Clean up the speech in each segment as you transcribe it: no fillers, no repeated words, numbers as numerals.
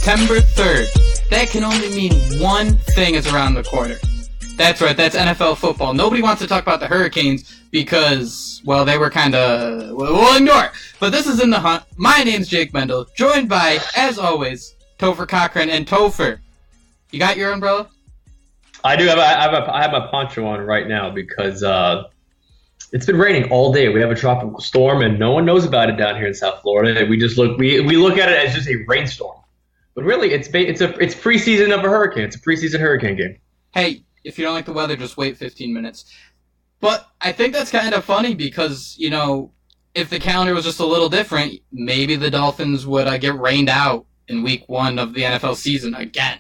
September 3rd. That can only mean one thing is around the corner. That's right, that's NFL football. Nobody wants to talk about the Hurricanes because, well, they were kind of... We'll ignore it. But this is In the Hunt. My name's Jake Mendel, joined by, as always, Topher Cochran. And Topher, you got your umbrella? I do. I have my poncho on right now because it's been raining all day. We have a tropical storm, and no one knows about it down here in South Florida. We look at it as just a rainstorm, but really, it's preseason of a hurricane. It's a preseason hurricane game. Hey, if you don't like the weather, just wait 15 minutes. But I think that's kind of funny because, you know, if the calendar was just a little different, maybe the Dolphins would get rained out in week 1 of the NFL season again.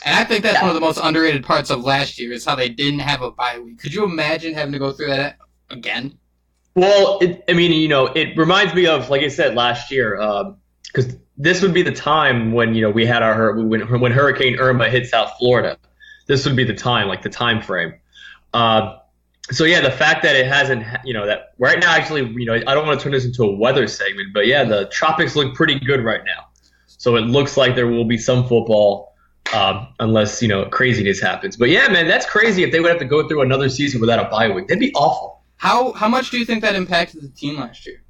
And I think that's one of the most underrated parts of last year is how they didn't have a bye week. Could you imagine having to go through that again? Well, it reminds me of, like I said, last year, because this would be the time when, we had when Hurricane Irma hit South Florida. This would be the time, like the time frame. So yeah, the fact that it hasn't, that right now, actually, I don't want to turn this into a weather segment, but yeah, the tropics look pretty good right now. So it looks like there will be some football, unless, craziness happens. But yeah, man, that's crazy if they would have to go through another season without a bye week. That'd be awful. How much do you think that impacted the team last year?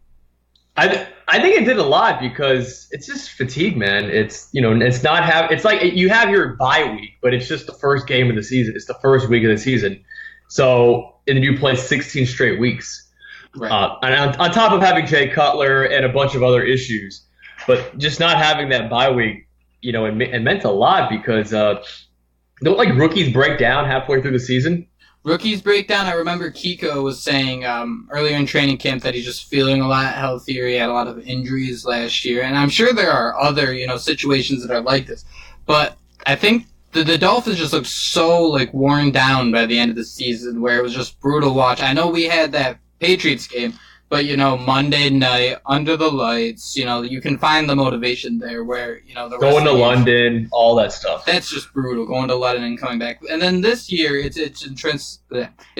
I think it did a lot because it's just fatigue, man. It's it's like you have your bye week, but it's just the first game of the season. It's the first week of the season. So, and then you play 16 straight weeks. Right. And on top of having Jay Cutler and a bunch of other issues, but just not having that bye week, it meant a lot because don't rookies break down halfway through the season? Rookies break down. I remember Kiko was saying earlier in training camp that he's just feeling a lot healthier. He had a lot of injuries last year, and I'm sure there are other situations that are like this. But I think the Dolphins just looked so worn down by the end of the season, where it was just brutal to watch. I know we had that Patriots game, but Monday night under the lights, you can find the motivation there. Where going to London, all that stuff. That's just brutal. Going to London and coming back, and then this year it's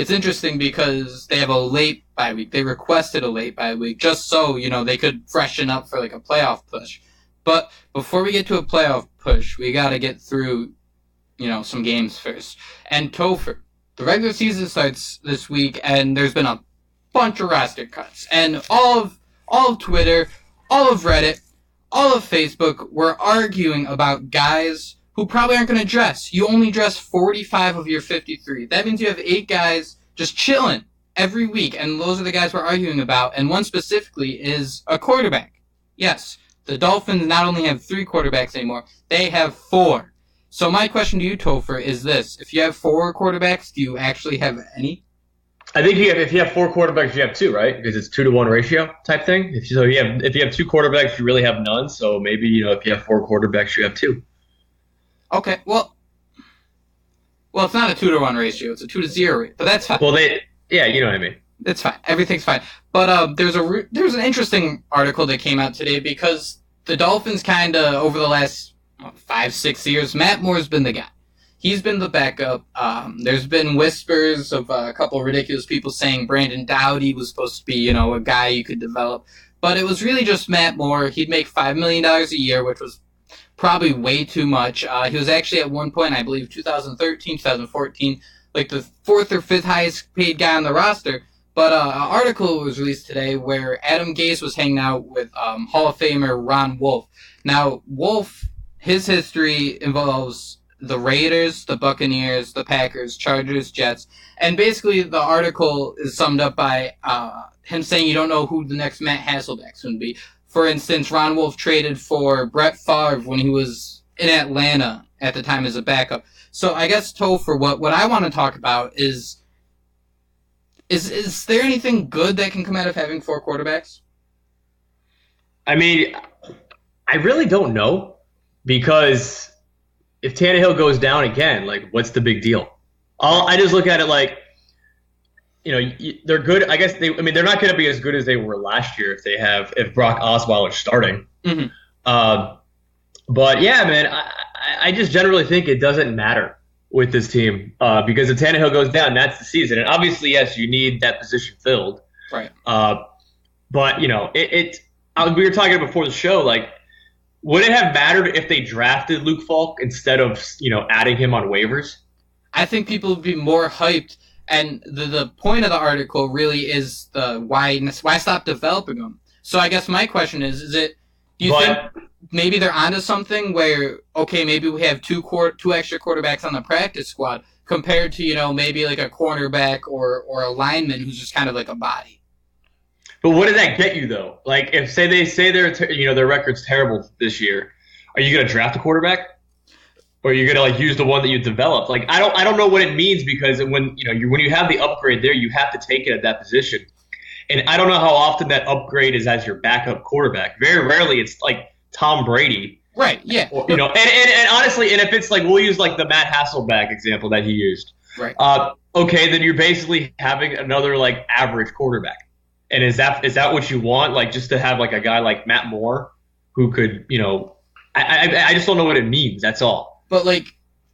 interesting because they have a late bye week. They requested a late bye week just so they could freshen up for a playoff push. But before we get to a playoff push, we got to get through some games first. And Topher, the regular season starts this week, and there's been a bunch of roster cuts, and all of Twitter, all of Reddit, all of Facebook were arguing about guys who probably aren't going to dress. You only dress 45 of your 53. That means you have 8 guys just chilling every week, and those are the guys we're arguing about, and one specifically is a quarterback. Yes, the Dolphins not only have 3 quarterbacks anymore, they have 4. So my question to you, Topher, is this. If you have 4 quarterbacks, do you actually have any? I think if you have 4 quarterbacks, you have 2, right? Because it's 2-to-1 ratio type thing. If you have 2 quarterbacks, you really have none. So maybe if you have 4 quarterbacks, you have 2. Okay, well, it's not a 2-to-1 ratio; it's a 2-to-0 ratio. But that's fine. Well, you know what I mean. It's fine. Everything's fine. But there's an interesting article that came out today because the Dolphins kind of over the last 5-6 years, Matt Moore's been the guy. He's been the backup. There's been whispers of a couple of ridiculous people saying Brandon Doughty was supposed to be, a guy you could develop. But it was really just Matt Moore. He'd make $5 million a year, which was probably way too much. He was actually at one point, I believe, 2013, 2014, the 4th or 5th highest paid guy on the roster. But an article was released today where Adam Gase was hanging out with Hall of Famer Ron Wolf. Now, Wolf, his history involves the Raiders, the Buccaneers, the Packers, Chargers, Jets. And basically the article is summed up by him saying you don't know who the next Matt Hasselbeck's going to be. For instance, Ron Wolf traded for Brett Favre when he was in Atlanta at the time as a backup. So I guess, Topher, what I want to talk about is there anything good that can come out of having 4 quarterbacks? I mean, I really don't know because if Tannehill goes down again, what's the big deal? I just look at it they're good. I guess they're not going to be as good as they were last year if Brock Osweiler's starting. Mm-hmm. But yeah, man, I just generally think it doesn't matter with this team because if Tannehill goes down, that's the season. And obviously, yes, you need that position filled. Right. But we were talking before the show, Would it have mattered if they drafted Luke Falk instead of adding him on waivers? I think people would be more hyped. And the point of the article really is the why stop developing them. So I guess my question is it, do you think maybe they're onto something where, okay, maybe we have two extra quarterbacks on the practice squad compared to, maybe like a cornerback or a lineman who's just kind of like a body. But what does that get you though? Like if they say their record's terrible this year, are you going to draft a quarterback? Or you're gonna use the one that you developed. Like I don't know what it means, because when you have the upgrade there, you have to take it at that position. And I don't know how often that upgrade is as your backup quarterback. Very rarely it's like Tom Brady. Right, yeah. Or, and honestly, and if it's like, we'll use like the Matt Hasselbeck example that he used. Right. Okay, then you're basically having another like average quarterback. And is that what you want? Like just to have like a guy like Matt Moore who could, I just don't know what it means. That's all. But, like,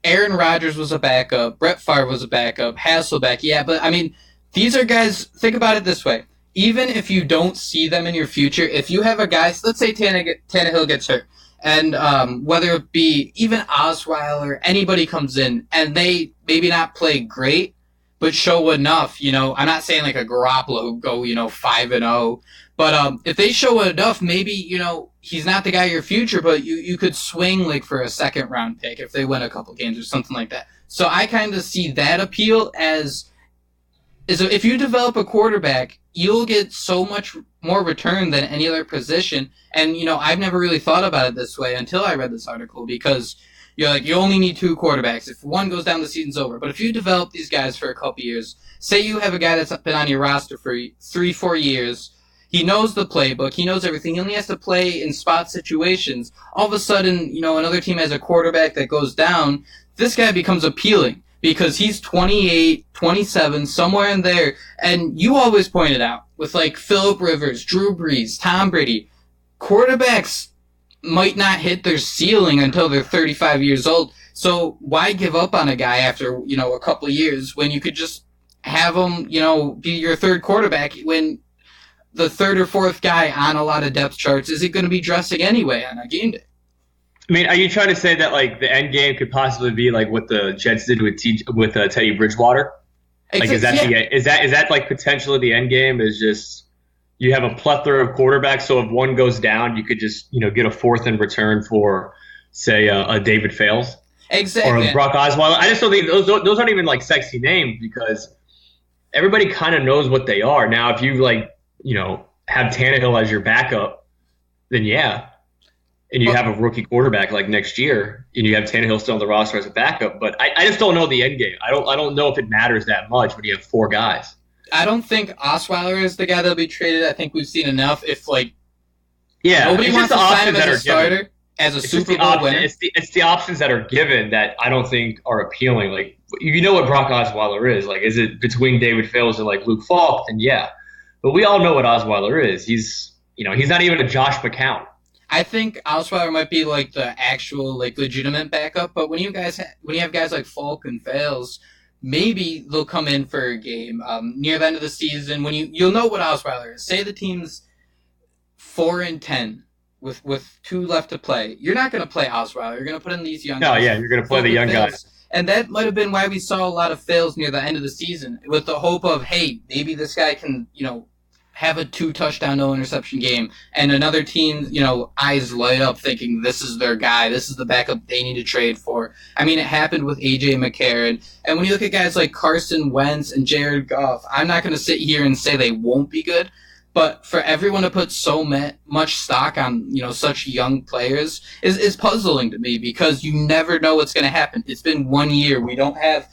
Aaron Rodgers was a backup. Brett Favre was a backup. Hasselbeck, yeah. But, I mean, these are guys, think about it this way. Even if you don't see them in your future, if you have a guy, let's say Tannehill gets hurt, and whether it be even Osweiler, anybody comes in, and they maybe not play great, but show enough, I'm not saying like a Garoppolo go, 5-0, but if they show enough, maybe, he's not the guy of your future, but you could swing like for a second round pick if they win a couple games or something like that. So I kind of see that appeal as if you develop a quarterback, you'll get so much more return than any other position. And, I've never really thought about it this way until I read this article, because you're like, you only need two quarterbacks. If one goes down, the season's over. But if you develop these guys for a couple years, say you have a guy that's been on your roster for 3-4 years, he knows the playbook, he knows everything, he only has to play in spot situations. All of a sudden, another team has a quarterback that goes down, this guy becomes appealing because he's 28, 27, somewhere in there. And you always pointed out, with like Phillip Rivers, Drew Brees, Tom Brady, quarterbacks might not hit their ceiling until they're 35 years old. So why give up on a guy after, a couple of years when you could just have him, be your third quarterback when the third or fourth guy on a lot of depth charts isn't going to be dressing anyway on a game day? I mean, are you trying to say that like the end game could possibly be like what the Jets did with Teddy Bridgewater? Like, is that like potentially the end game? Is just you have a plethora of quarterbacks, so if one goes down, you could just get a fourth in return for, say, a David Fales, exactly, or a Brock Osweiler. I just don't think those aren't even like sexy names, because everybody kind of knows what they are. Now, if you have Tannehill as your backup, then yeah. And you have a rookie quarterback like next year, and you have Tannehill still on the roster as a backup. But I just don't know the end game. I don't know if it matters that much when you have four guys. I don't think Osweiler is the guy that'll be traded. I think we've seen enough. If nobody wants to sign him as a starter, as a Super Bowl winner. It's the options that are given that I don't think are appealing. Like, you know what Brock Osweiler is. Like, is it between David Fales and like Luke Falk? And yeah, but we all know what Osweiler is. He's not even a Josh McCown. I think Osweiler might be like the actual like legitimate backup, but when you have guys like Falk and Fales, maybe they'll come in for a game near the end of the season when you'll know what Osweiler is. Say the team's 4-10 with 2 left to play. You're not going to play Osweiler. You're going to put in these young guys. No, yeah, you're going to play the young guys. And that might have been why we saw a lot of fails near the end of the season, with the hope of, hey, maybe this guy can, have a 2-touchdown, no interception game, and another team, eyes light up thinking this is their guy, this is the backup they need to trade for. I mean, it happened with A.J. McCarron. And when you look at guys like Carson Wentz and Jared Goff, I'm not going to sit here and say they won't be good, but for everyone to put so much stock on, such young players is puzzling to me, because you never know what's going to happen. It's been 1 year. We don't have,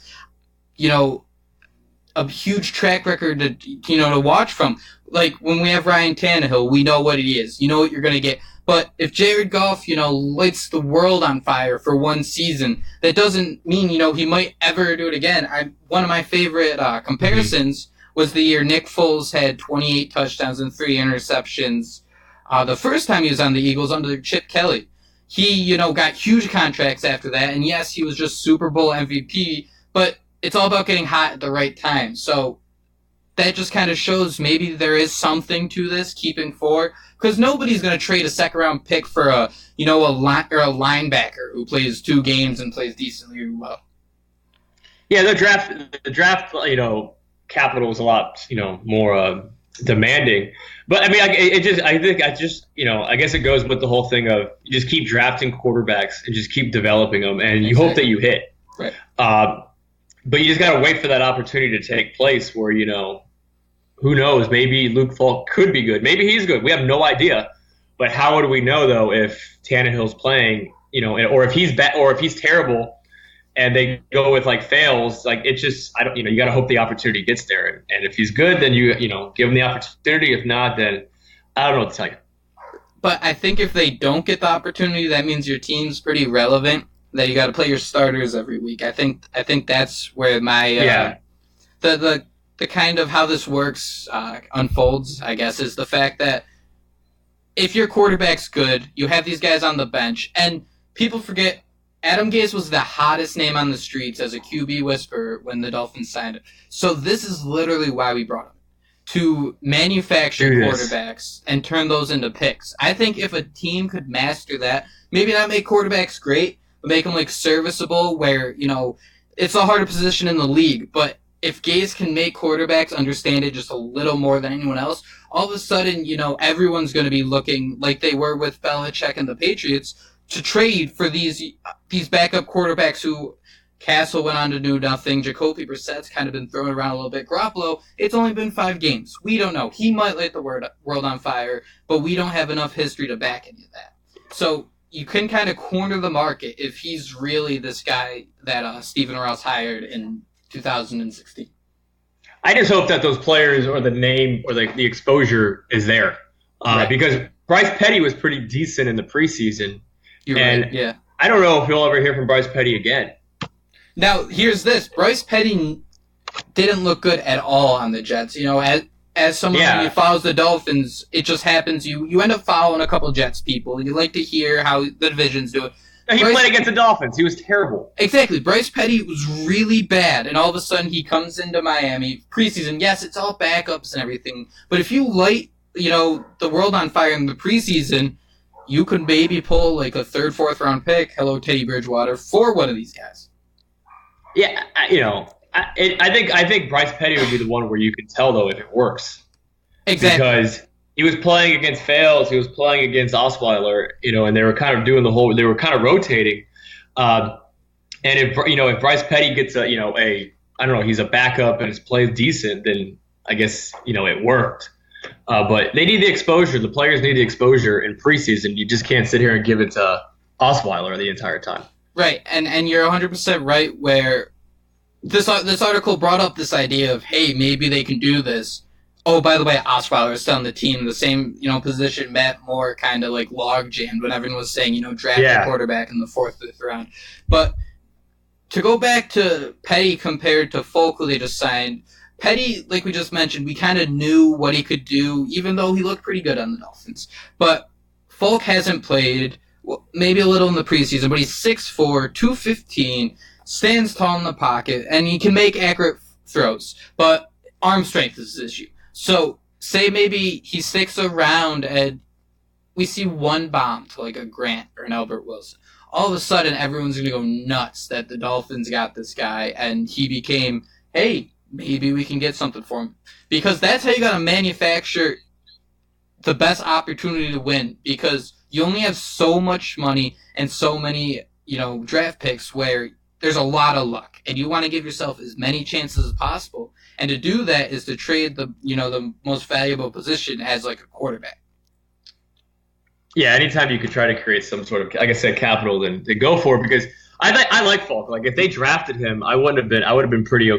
a huge track record to watch from. Like, when we have Ryan Tannehill, we know what he is. You know what you're going to get. But if Jared Goff, lights the world on fire for one season, that doesn't mean, he might ever do it again. One of my favorite comparisons was the year Nick Foles had 28 touchdowns and 3 interceptions. The first time he was on the Eagles under Chip Kelly. He, got huge contracts after that. And yes, he was just Super Bowl MVP, but it's all about getting hot at the right time. So that just kind of shows maybe there is something to this, keeping 4, because nobody's going to trade a second-round pick for a linebacker who plays 2 games and plays decently well. Yeah, the draft, capital is a lot, more demanding. But I mean, I guess it goes with the whole thing of you just keep drafting quarterbacks and just keep developing them, and you hope that you hit. Right. But you just got to wait for that opportunity to take place where, who knows, maybe Luke Falk could be good. Maybe he's good. We have no idea. But how would we know, though, if Tannehill's playing, or if he's or if he's terrible and they go with, fails? It's just, you got to hope the opportunity gets there. And if he's good, then you give him the opportunity. If not, then I don't know what to tell you. But I think if they don't get the opportunity, that means your team's pretty relevant, that you got to play your starters every week. I think that's where my the kind of how this works unfolds, I guess, is the fact that if your quarterback's good, you have these guys on the bench, and people forget Adam Gase was the hottest name on the streets as a QB whisperer when the Dolphins signed him. So this is literally why we brought him, to manufacture quarterbacks and turn those into picks. I think if a team could master that, maybe not make quarterbacks great, make them serviceable, where it's a harder position in the league. But if Gase can make quarterbacks understand it just a little more than anyone else, all of a sudden everyone's going to be looking like they were with Belichick and the Patriots to trade for these backup quarterbacks who Castle went on to do nothing. Jacoby Brissett's kind of been thrown around a little bit. Garoppolo, it's only been 5 games. We don't know. He might light the world on fire, but we don't have enough history to back any of that. So you can kind of corner the market if he's really this guy that Stephen Ross hired in 2016. I just hope that those players or the name or the exposure is there. Right. Because Bryce Petty was pretty decent in the preseason. You're right, yeah. I don't know if you'll ever hear from Bryce Petty again. Now, here's this. Bryce Petty didn't look good at all on the Jets. As someone who follows the Dolphins, it just happens you end up following a couple Jets people, and you like to hear how the division's doing. No, he played against the Dolphins. He was terrible. Exactly. Bryce Petty was really bad, and all of a sudden he comes into Miami preseason. Yes, it's all backups and everything, but if you light the world on fire in the preseason, you could maybe pull a 3rd, 4th round pick. Hello, Teddy Bridgewater, for one of these guys. Yeah, I think Bryce Petty would be the one where you can tell though if it works. Exactly. Because he was playing against Fales, he was playing against Osweiler, and they were kind of doing they were kind of rotating. And if Bryce Petty gets he's a backup and his play is decent, then I guess it worked. But they need the exposure. The players need the exposure in preseason. You just can't sit here and give it to Osweiler the entire time. Right, and you're 100% right where this article brought up this idea of, hey, maybe they can do this. Oh, by the way, Osweiler is still on the team, the same position Matt Moore kind of log jammed when everyone was saying, draft a quarterback in the 4th, 5th round. But to go back to Petty compared to Folk, who they just signed, Petty, like we just mentioned, we kind of knew what he could do, even though he looked pretty good on the Dolphins. But Folk hasn't played. Well, maybe a little in the preseason, but he's 6'4", 215, stands tall in the pocket, and he can make accurate throws. But arm strength is his issue. So say maybe he sticks around and we see one bomb to a Grant or an Albert Wilson. All of a sudden, everyone's going to go nuts that the Dolphins got this guy, and he became, hey, maybe we can get something for him. Because that's how you got to manufacture the best opportunity to win, because you only have so much money and so many, draft picks where there's a lot of luck, and you want to give yourself as many chances as possible. And to do that is to trade the most valuable position as a quarterback. Yeah, anytime you could try to create some sort of, like I said, capital, then go for it, because I like Falk. If they drafted him, I would have been pretty,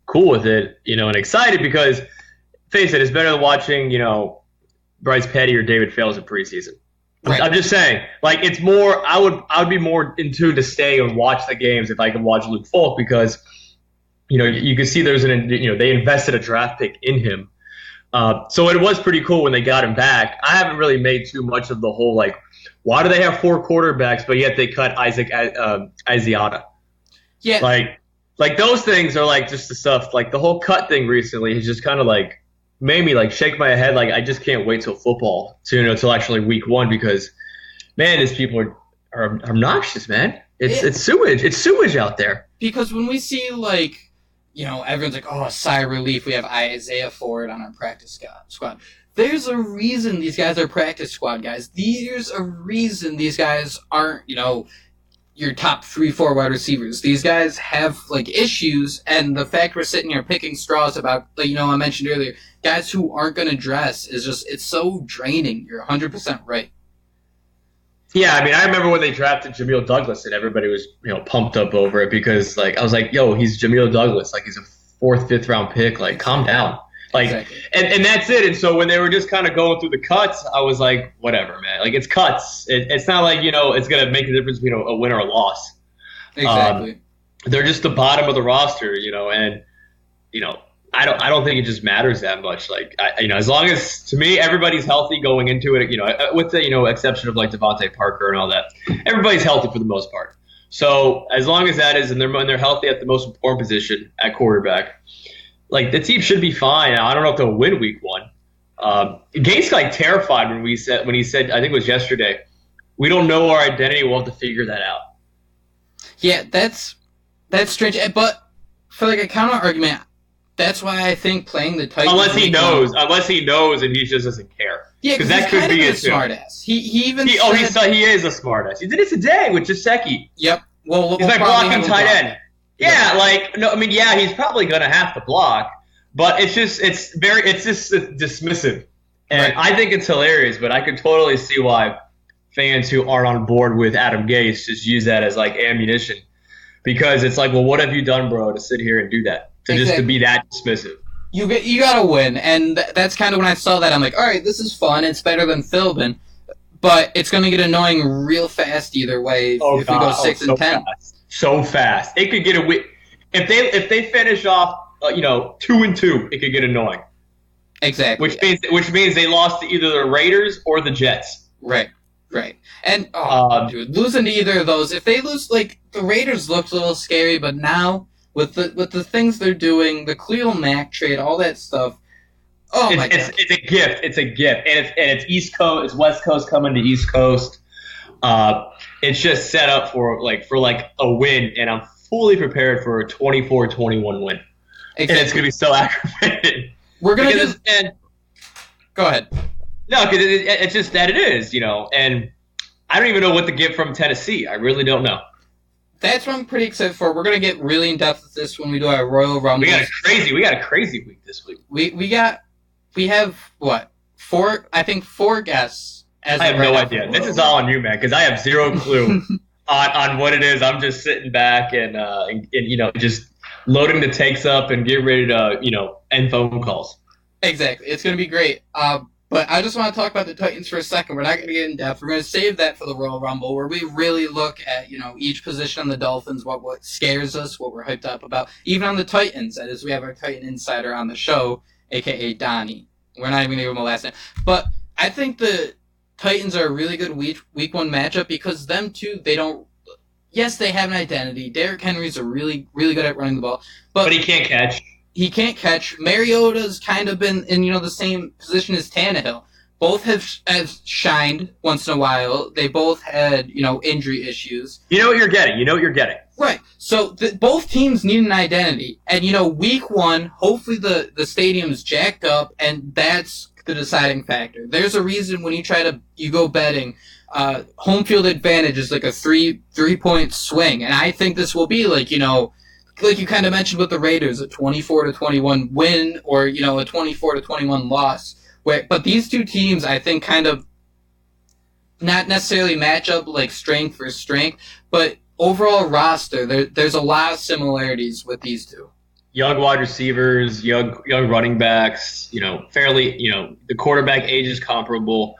cool with it, and excited, because face it, it's better than watching, Bryce Petty or David Fales in preseason. Right. I'm just saying, it's more. I would be more in tune to stay and watch the games if I could watch Luke Falk, because you can see there's they invested a draft pick in him, so it was pretty cool when they got him back. I haven't really made too much of the whole why do they have 4 quarterbacks but yet they cut Isaac Asiata? Yeah, Like those things are like just the stuff. Like the whole cut thing recently has just kind of like made me like shake my head. Like I just can't wait till football till actually week 1 because man, these people are obnoxious, man. It's sewage. It's sewage out there. Because when we see like, everyone's like, oh, sigh of relief, we have Isaiah Ford on our practice squad. There's a reason these guys are practice squad guys. There's a reason these guys aren't, your top 3-4 wide receivers. These guys have like issues, and the fact we're sitting here picking straws about, like, I mentioned earlier, guys who aren't going to dress is just, it's so draining. You're 100% right. Yeah, I mean, I remember when they drafted Jameer Douglas and everybody was, pumped up over it because, like, I was like, yo, he's Jameer Douglas. Like, he's a 4th, 5th round pick. Like, calm down. Like, exactly. and that's it. And so when they were just kind of going through the cuts, I was like, whatever, man. Like, it's cuts. It's not like, it's going to make a difference between a win or a loss. Exactly. They're just the bottom of the roster, and, I don't think it just matters that much. Like, as long as, to me, everybody's healthy going into it, with the, exception of like Devontae Parker and all that, everybody's healthy for the most part. So as long as that is, and they're healthy at the most important position at quarterback, like the team should be fine. I don't know if they'll win week 1. Gase got like terrified when he said, I think it was yesterday, we don't know our identity. We'll have to figure that out. Yeah, that's strange. But for like a counter argument, that's why I think playing the Titans. Unless he knows, and he just doesn't care. Yeah, because that could be a smartass. He is a smartass. He did it today with Gesicki. Yep. Well, he's like blocking tight end. Yeah, like no, I mean, yeah, he's probably gonna have to block, but it's just dismissive, and right. I think it's hilarious. But I could totally see why fans who aren't on board with Adam Gase just use that as like ammunition, because it's like, well, what have you done, bro, to sit here and do that? Just to be that dismissive. You gotta win, and that's kind of when I saw that. I'm like, all right, this is fun. It's better than Philbin, but it's gonna get annoying real fast either way if we go 6-10. So fast, it could get a win. If they finish off, 2-2, it could get annoying. Exactly. Which means they lost to either the Raiders or the Jets. Right. And dude, losing to either of those, if they lose, like the Raiders looked a little scary, but now. With the things they're doing, the Khalil Mack trade, all that stuff. Oh my God! It's a gift. It's a gift, and it's East Coast. It's West Coast coming to East Coast. It's just set up for a win, and I'm fully prepared for a 24-21 win. Exactly. And it's gonna be so aggravating. We're gonna go ahead. No, because it's just that it is, and I don't even know what to get from Tennessee. I really don't know. That's what I'm pretty excited for. We're gonna get really in depth with this when we do our Royal Rumble. We got a crazy week this week. We have what? 4 guests. I have no idea. This is all on you, man, because I have zero clue on what it is. I'm just sitting back and just loading the takes up and getting ready to end phone calls. Exactly. It's gonna be great. But I just want to talk about the Titans for a second. We're not going to get in depth. We're going to save that for the Royal Rumble, where we really look at, each position on the Dolphins, what scares us, what we're hyped up about. Even on the Titans, that is, we have our Titan Insider on the show, a.k.a. Donnie. We're not even going to give him a last name. But I think the Titans are a really good week 1 matchup because them, too, yes, they have an identity. Derrick Henry's a really, really good at running the ball. But he can't catch. He can't catch. Mariota's kind of been in, the same position as Tannehill. Both have shined once in a while. They both had, injury issues. You know what you're getting. Right. So both teams need an identity. And, week 1, hopefully the stadium's jacked up, and that's the deciding factor. There's a reason when you go betting, home field advantage is like a 3-point swing. And I think this will be like you kind of mentioned with the Raiders, a 24-21 win or, a 24-21 loss. But these two teams, I think, kind of not necessarily match up like strength for strength, but overall roster, there's a lot of similarities with these two. Young wide receivers, young running backs, fairly, the quarterback age is comparable.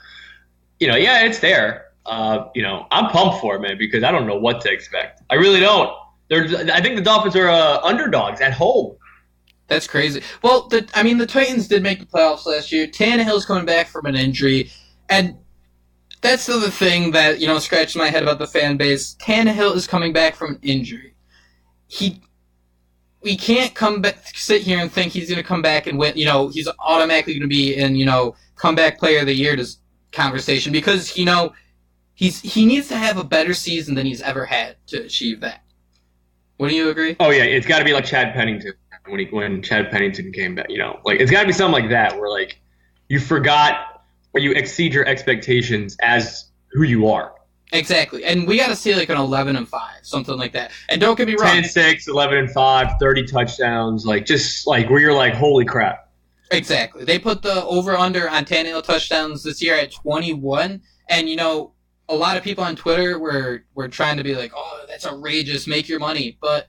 Yeah, it's there. I'm pumped for it, man, because I don't know what to expect. I really don't. I think the Dolphins are underdogs at home. That's crazy. Well, the Titans did make the playoffs last year. Tannehill's coming back from an injury, and that's the other thing that, scratches my head about the fan base. Tannehill is coming back from an injury. we can't sit here and think he's going to come back and win. He's automatically going to be in, comeback player of the year conversation because, he needs to have a better season than he's ever had to achieve that. Wouldn't you agree? Oh, yeah. It's got to be like Chad Pennington when Chad Pennington came back, it's got to be something like that where, you forgot or you exceed your expectations as who you are. Exactly. And we got to see an 11-5, something like that. And don't get me wrong. 10-6, 11-5, 30 touchdowns, where you're holy crap. Exactly. They put the over-under on Tannehill touchdowns this year at 21. And, a lot of people on Twitter were trying to be like, oh, that's outrageous, make your money. But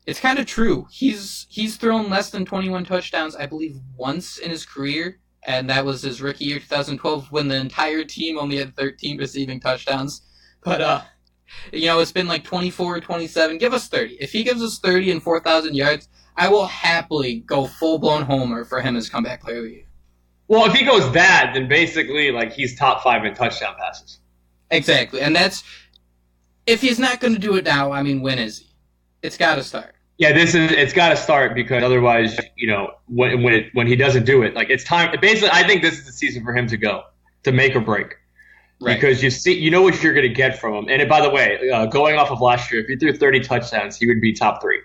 it's kind of true. He's thrown less than 21 touchdowns, I believe, once in his career. And that was his rookie year, 2012, when the entire team only had 13 receiving touchdowns. But, it's been 24, 27. Give us 30. If he gives us 30 and 4,000 yards, I will happily go full-blown homer for him as comeback player of the year. Well, if he goes that, then basically, he's top 5 in touchdown passes. Exactly. And if he's not going to do it now, when is he? It's got to start. Yeah, it's got to start because otherwise, when he doesn't do it, it's time. Basically, I think this is the season for him to go, to make or break. Right. Because you know what you're going to get from him. And by the way, going off of last year, if he threw 30 touchdowns, he would be top 3.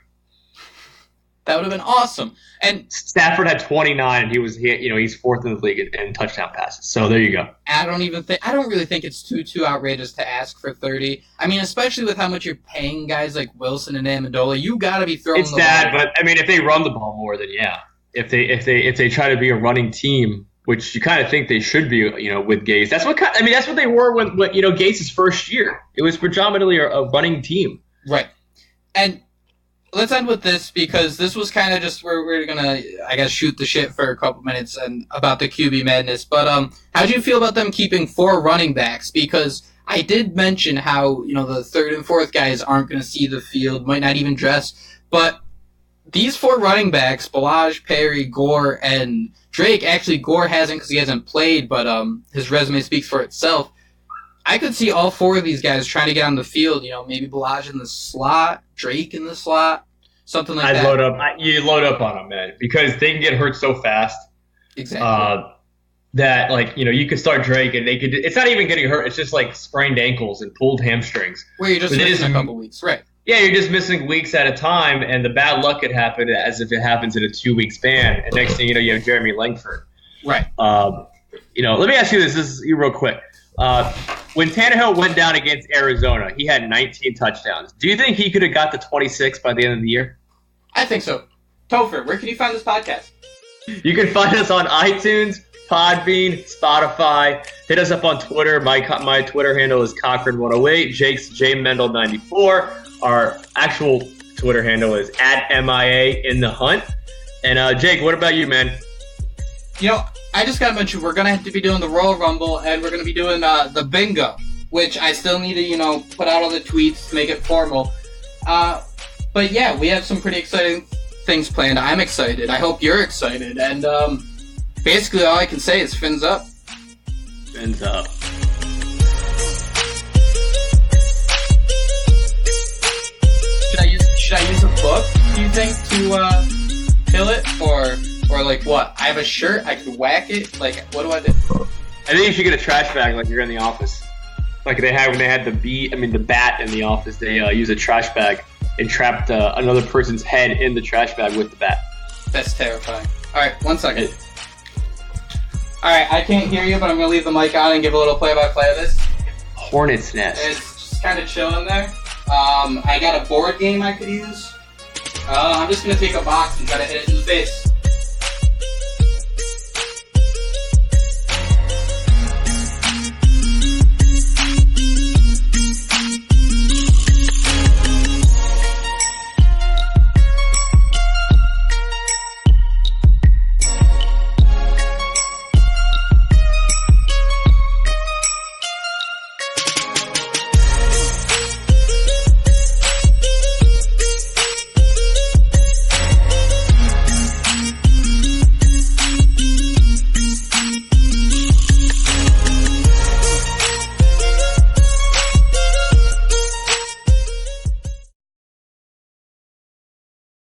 That would have been awesome. And Stafford had 29, and he's fourth in the league in touchdown passes. So there you go. I don't really think it's too outrageous to ask for 30. Especially with how much you're paying guys like Wilson and Amendola, you got to be throwing. It's that, but if they run the ball more, then yeah. If they try to be a running team, which you kind of think they should be, with Gase. That's what they were when Gase's first year. It was predominantly a running team. Right. And let's end with this because this was kind of just where we're going to, I guess, shoot the shit for a couple minutes and about the QB madness. But how do you feel about them keeping 4 running backs? Because I did mention how, the third and fourth guys aren't going to see the field, might not even dress. But these 4 running backs, Ballage, Perry, Gore, and Drake, actually Gore hasn't because he hasn't played, but his resume speaks for itself. I could see all 4 of these guys trying to get on the field, maybe Ballage in the slot, Drake in the slot, something like that. You load up on them, man, because they can get hurt so fast. Exactly. That, you could start Drake and they could – it's not even getting hurt. It's just sprained ankles and pulled hamstrings. Where you're just missing a couple weeks, right. Yeah, you're just missing weeks at a time, and the bad luck could happen as if it happens in a 2-week span. And next thing you know, you have Jeremy Langford. Right. Let me ask you this. This is real quick. When Tannehill went down against Arizona, he had 19 touchdowns. Do you think he could have got to 26 by the end of the year? I think so. Topher, where can you find this podcast? You can find us on iTunes, Podbean, Spotify. Hit us up on Twitter. My Twitter handle is Cochran108. Jake's JMendel94. Our actual Twitter handle is @MIA_in_the_hunt. And Jake, what about you, man? I just got to mention we're going to have to be doing the Royal Rumble, and we're going to be doing the bingo, which I still need to, put out all the tweets to make it formal. But yeah, we have some pretty exciting things planned. I'm excited. I hope you're excited. And basically all I can say is fins up. Fins up. Should I use a book, do you think, to kill it? Or what? I have a shirt, I could whack it? What do I do? I think you should get a trash bag like you're in the office. Like they had when they had the bat in the office, they used a trash bag and trapped another person's head in the trash bag with the bat. That's terrifying. Alright, 1 second. Alright, I can't hear you, but I'm going to leave the mic on and give a little play-by-play of this. Hornet's nest. It's just kind of chilling there. I got a board game I could use. I'm just going to take a box and try to hit it in the face.